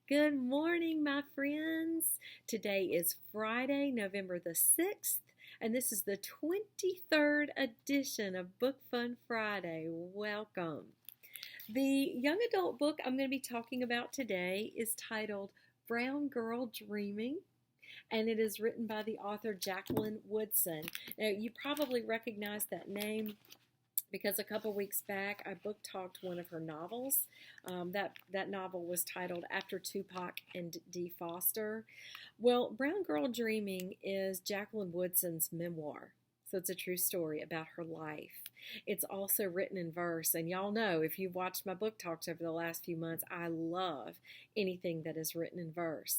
Good morning, my friends. Today is Friday, November the 6th, and this is the 23rd edition of Book Fun Friday. Welcome. The young adult book I'm going to be talking about today is titled Brown Girl Dreaming, and it is written by the author Jacqueline Woodson. Now, you probably recognize that name because a couple weeks back I book talked one of her novels. That novel was titled After Tupac and Dee Foster. Well, Brown Girl Dreaming is Jacqueline Woodson's memoir. So it's a true story about her life. It's also written in verse, and y'all know if you've watched my book talks over the last few months, I love anything that is written in verse.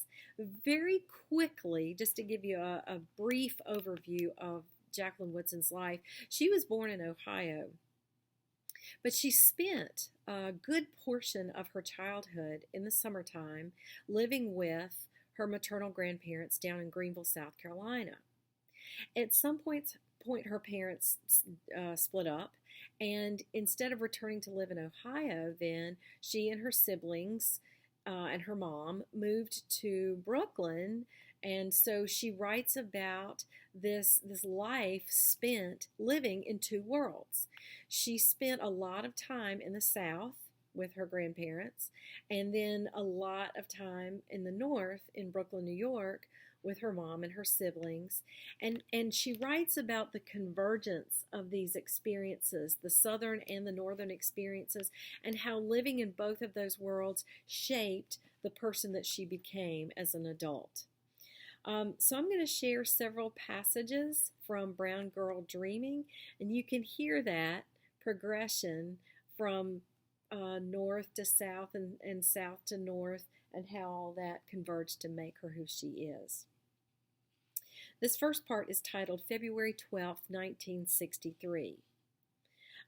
Very quickly, just to give you a brief overview of Jacqueline Woodson's life, she was born in Ohio, but she spent a good portion of her childhood in the summertime living with her maternal grandparents down in Greenville, South Carolina. At some point her parents split up, and instead of returning to live in Ohio, then she and her siblings and her mom moved to Brooklyn. And so she writes about this life spent living in two worlds. She spent a lot of time in the South with her grandparents, and then a lot of time in the North in Brooklyn, New York, with her mom and her siblings. And she writes about the convergence of these experiences, the Southern and the Northern experiences, and how living in both of those worlds shaped the person that she became as an adult. So I'm going to share several passages from Brown Girl Dreaming, and you can hear that progression from north to south and south to north, and how all that converged to make her who she is. This first part is titled February 12th, 1963.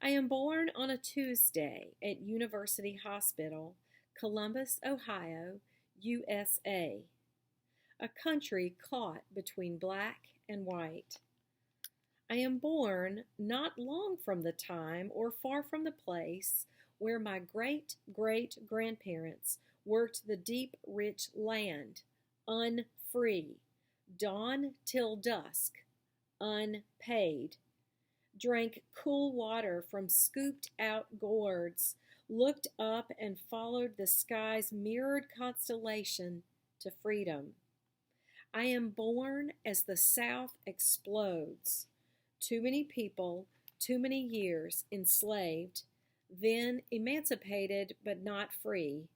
I am born on a Tuesday at University Hospital, Columbus, Ohio, USA. A country caught between black and white. I am born not long from the time or far from the place where my great-great-grandparents worked the deep, rich land, unfree, dawn till dusk, unpaid, drank cool water from scooped-out gourds, looked up and followed the sky's mirrored constellation to freedom. I am born as the South explodes. Too many people, too many years enslaved, then emancipated but not free.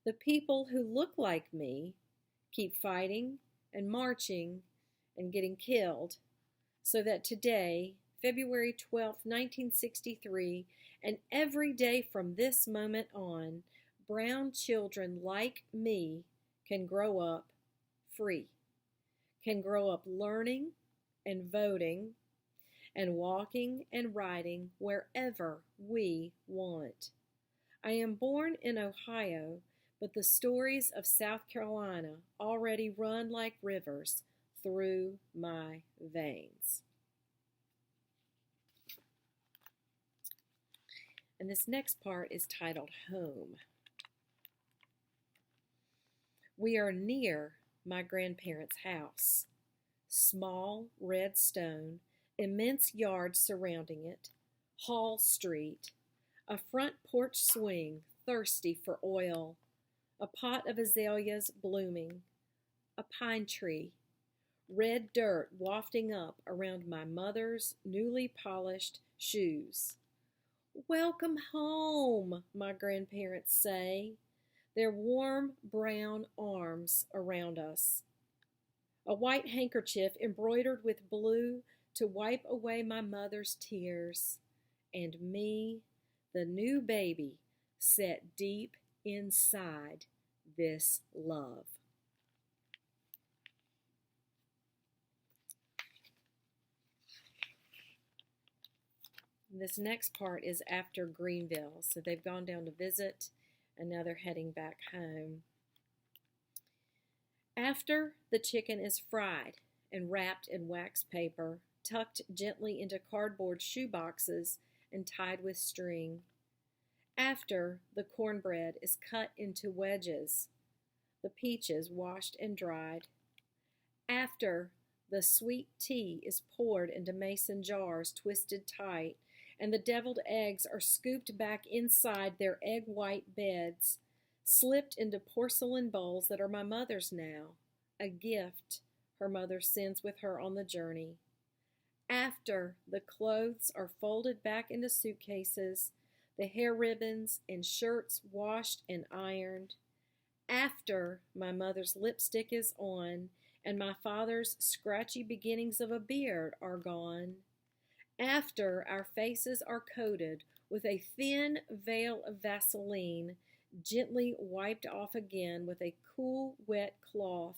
The people who look like me keep fighting and marching and getting killed, so that today, February 12th, 1963, and every day from this moment on, brown children like me can grow up free, can grow up learning and voting and walking and riding wherever we want. I am born in Ohio, but the stories of South Carolina already run like rivers through my veins. And this next part is titled Home. We are near my grandparents' house. Small red stone, immense yard surrounding it, Hall Street, a front porch swing thirsty for oil, a pot of azaleas blooming, a pine tree, red dirt wafting up around my mother's newly polished shoes. Welcome home, my grandparents say, their warm brown arms around us. A white handkerchief embroidered with blue to wipe away my mother's tears, and me, the new baby, set deep inside this love. This next part is after Greenville, so they've gone down to visit, and now they're heading back home. After the chicken is fried and wrapped in wax paper, tucked gently into cardboard shoe boxes and tied with string. After the cornbread is cut into wedges, the peaches washed and dried. After the sweet tea is poured into mason jars twisted tight, and the deviled eggs are scooped back inside their egg white beds, slipped into porcelain bowls that are my mother's now, a gift her mother sends with her on the journey. After the clothes are folded back into suitcases, the hair ribbons and shirts washed and ironed, after my mother's lipstick is on and my father's scratchy beginnings of a beard are gone, after our faces are coated with a thin veil of Vaseline, gently wiped off again with a cool, wet cloth,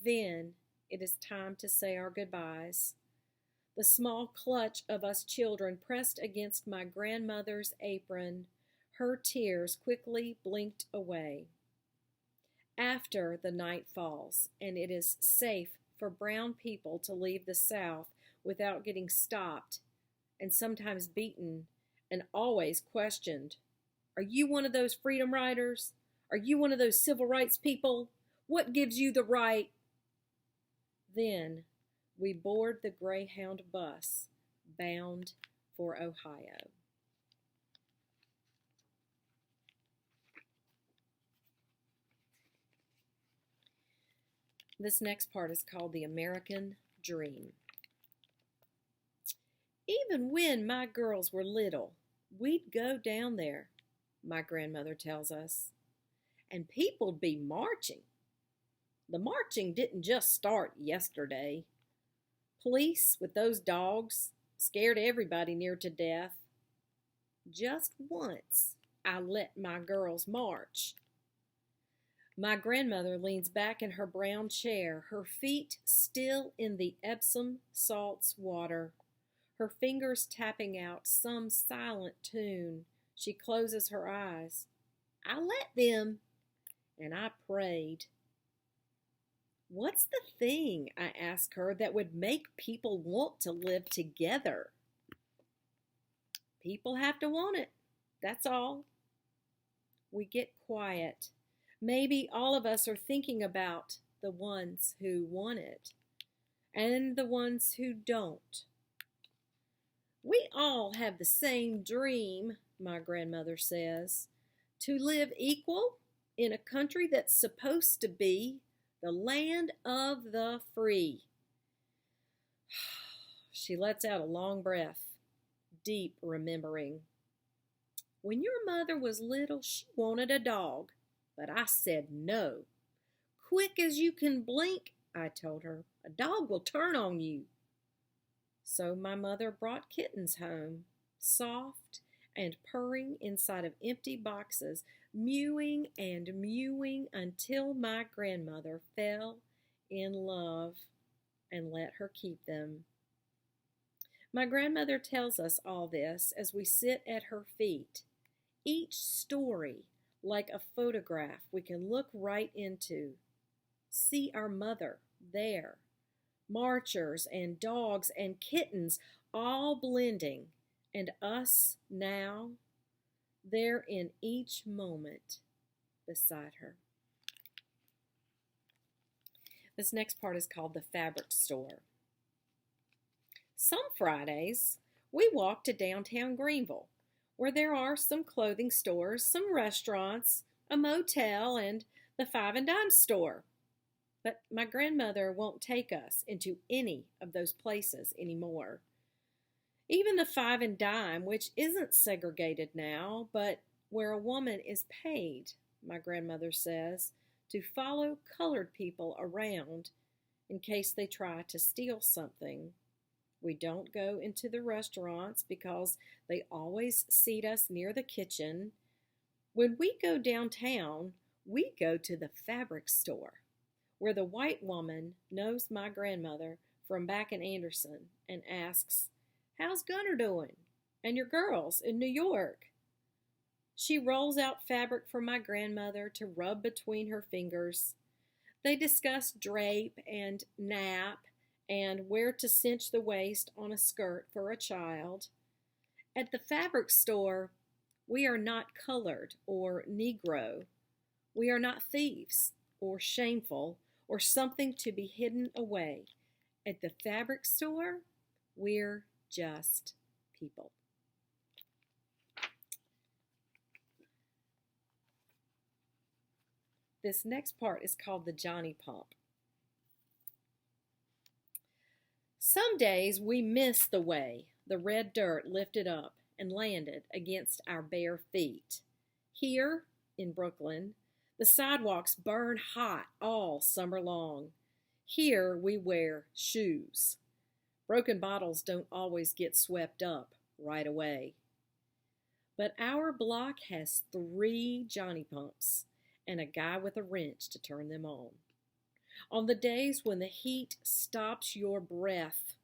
then it is time to say our goodbyes. The small clutch of us children pressed against my grandmother's apron, her tears quickly blinked away. After the night falls, and it is safe for brown people to leave the South without getting stopped, and sometimes beaten, and always questioned. Are you one of those freedom riders? Are you one of those civil rights people? What gives you the right? Then we board the Greyhound bus bound for Ohio. This next part is called The American Dream. Even when my girls were little, we'd go down there, my grandmother tells us, and people'd be marching. The marching didn't just start yesterday. Police with those dogs scared everybody near to death. Just once I let my girls march. My grandmother leans back in her brown chair, her feet still in the Epsom salt's water, her fingers tapping out some silent tune. She closes her eyes. I let them, and I prayed. What's the thing, I ask her, that would make people want to live together? People have to want it, that's all. We get quiet. Maybe all of us are thinking about the ones who want it and the ones who don't. We all have the same dream, my grandmother says, to live equal in a country that's supposed to be the land of the free. She lets out a long breath, deep remembering. When your mother was little, she wanted a dog. But I said no. Quick as you can blink, I told her, a dog will turn on you. So my mother brought kittens home, soft and purring inside of empty boxes, mewing and mewing until my grandmother fell in love and let her keep them. My grandmother tells us all this as we sit at her feet. Each story like a photograph we can look right into. See our mother there. Marchers and dogs and kittens all blending, and us now, there in each moment beside her. This next part is called The Fabric Store. Some Fridays, we walk to downtown Greenville, where there are some clothing stores, some restaurants, a motel, and the Five and Dime store. But my grandmother won't take us into any of those places anymore. Even the Five and Dime, which isn't segregated now, but where a woman is paid, my grandmother says, to follow colored people around in case they try to steal something. We don't go into the restaurants because they always seat us near the kitchen. When we go downtown, we go to the fabric store, where the white woman knows my grandmother from back in Anderson and asks, "How's Gunner doing? And your girls in New York?" She rolls out fabric for my grandmother to rub between her fingers. They discuss drape and nap and where to cinch the waist on a skirt for a child. At the fabric store, we are not colored or Negro. We are not thieves or shameful or something to be hidden away. At the fabric store, we're just people. This next part is called the Johnny Pomp. Some days we miss the way the red dirt lifted up and landed against our bare feet. Here, in Brooklyn, the sidewalks burn hot all summer long. Here we wear shoes. Broken bottles don't always get swept up right away. But our block has 3 Johnny Pumps and a guy with a wrench to turn them on. On the days when the heat stops your breath,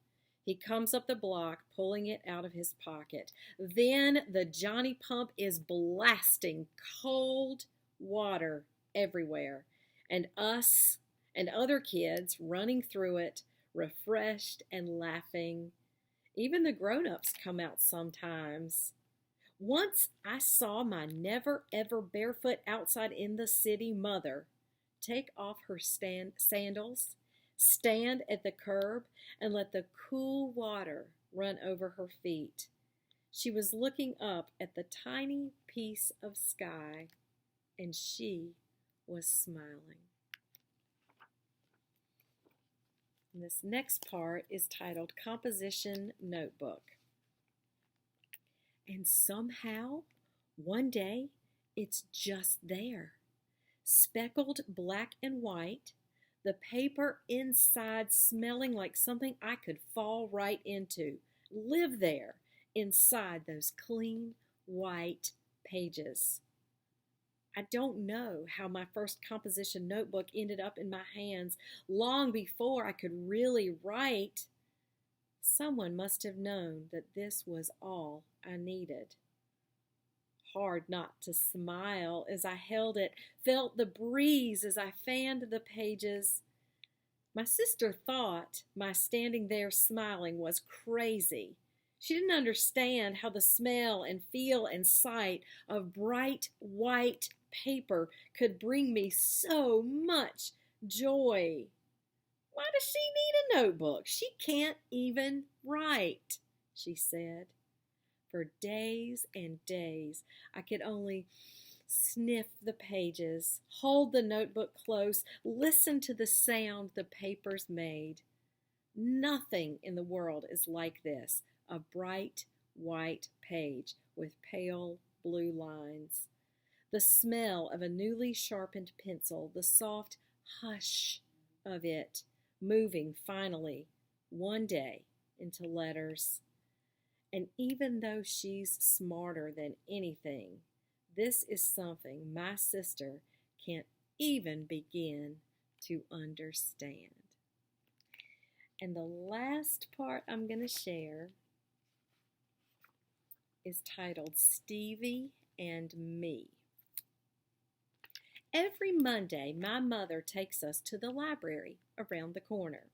he comes up the block pulling it out of his pocket. Then the Johnny Pump is blasting cold water everywhere, and us and other kids running through it, refreshed and laughing. Even the grown-ups come out sometimes. Once I saw my never-ever barefoot outside in the city mother take off her sandals, stand at the curb, and let the cool water run over her feet. She was looking up at the tiny piece of sky, and she was smiling. And this next part is titled Composition Notebook. And somehow, one day, it's just there. Speckled black and white, the paper inside smelling like something I could fall right into, live there inside those clean white pages. I don't know how my first composition notebook ended up in my hands long before I could really write. Someone must have known that this was all I needed. Hard not to smile as I held it, felt the breeze as I fanned the pages. My sister thought my standing there smiling was crazy. She didn't understand how the smell and feel and sight of bright white paper could bring me so much joy. Why does she need a notebook? She can't even write, she said. For days and days, I could only sniff the pages, hold the notebook close, listen to the sound the papers made. Nothing in the world is like this, a bright white page with pale blue lines. The smell of a newly sharpened pencil, the soft hush of it, moving finally, one day, into letters. And even though she's smarter than anything, this is something my sister can't even begin to understand. And the last part I'm going to share is titled Stevie and Me. Every Monday, my mother takes us to the library around the corner.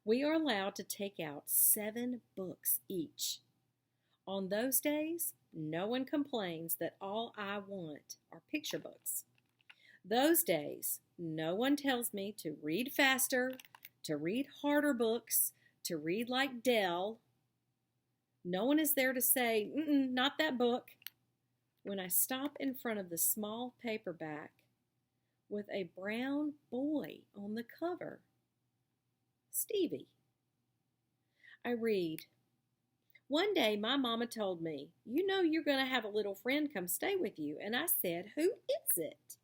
We are allowed to take out 7 books each. On those days, no one complains that all I want are picture books. Those days, no one tells me to read faster, to read harder books, to read like Dell. No one is there to say, not that book. When I stop in front of the small paperback with a brown boy on the cover, Stevie, I read, "One day my mama told me, you know you're going to have a little friend come stay with you." And I said, "Who is it?"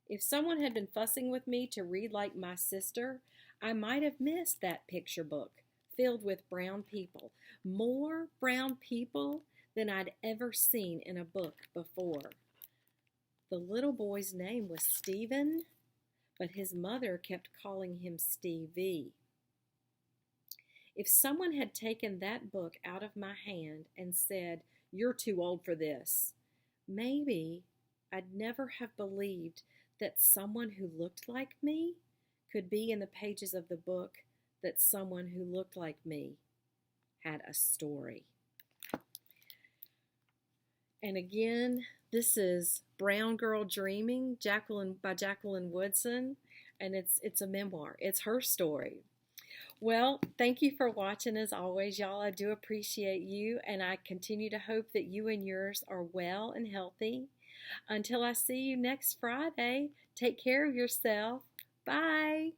If someone had been fussing with me to read like my sister, I might have missed that picture book filled with brown people. More brown people than I'd ever seen in a book before. The little boy's name was Stephen, but his mother kept calling him Stevie. If someone had taken that book out of my hand and said, "You're too old for this," maybe I'd never have believed that someone who looked like me could be in the pages of the book, that someone who looked like me had a story. And again, this is Brown Girl Dreaming, by Jacqueline Woodson, and it's a memoir. It's her story. Well, thank you for watching as always, y'all. I do appreciate you, and I continue to hope that you and yours are well and healthy. Until I see you next Friday, take care of yourself. Bye.